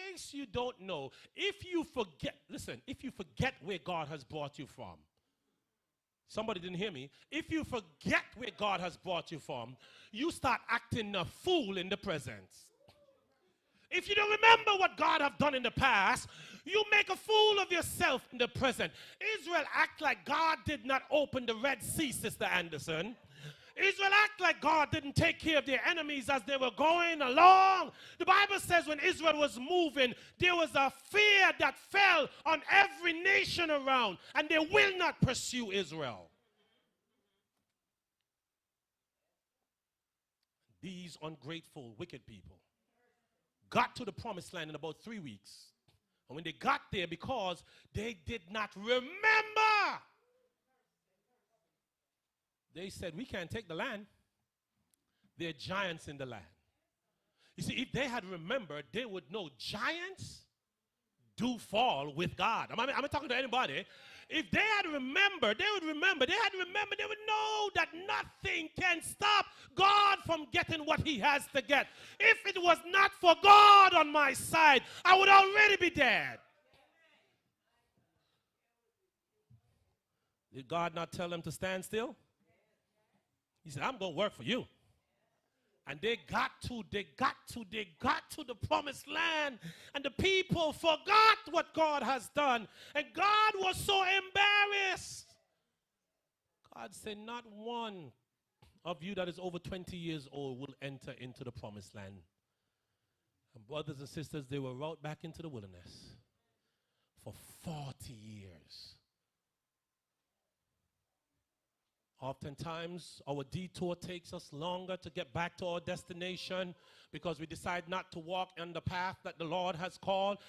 case you don't know, if you forget, listen, if you forget where God has brought you from, somebody didn't hear me. If you forget where God has brought you from, you start acting a fool in the present. If you don't remember what God have done in the past, you make a fool of yourself in the present. Israel act like God did not open the Red Sea, Sister Anderson. Israel act like God didn't take care of their enemies as they were going along. The Bible says when Israel was moving, there was a fear that fell on every nation around, and they will not pursue Israel. These ungrateful, wicked people got to the promised land in about 3 weeks. And when they got there, because they did not remember, they said, we can't take the land. There are giants in the land. You see, if they had remembered, they would know giants do fall with God. I'm not talking to anybody. If they had remembered, they would remember. They would know that nothing can stop God from getting what he has to get. If it was not for God on my side, I would already be dead. Did God not tell them to stand still? He said, I'm going to work for you. And they got to the promised land. And the people forgot what God has done. And God was so embarrassed. God said, not one of you that is over 20 years old will enter into the promised land. And brothers and sisters, they were brought back into the wilderness for 40 years. Oftentimes, our detour takes us longer to get back to our destination because we decide not to walk on the path that the Lord has called.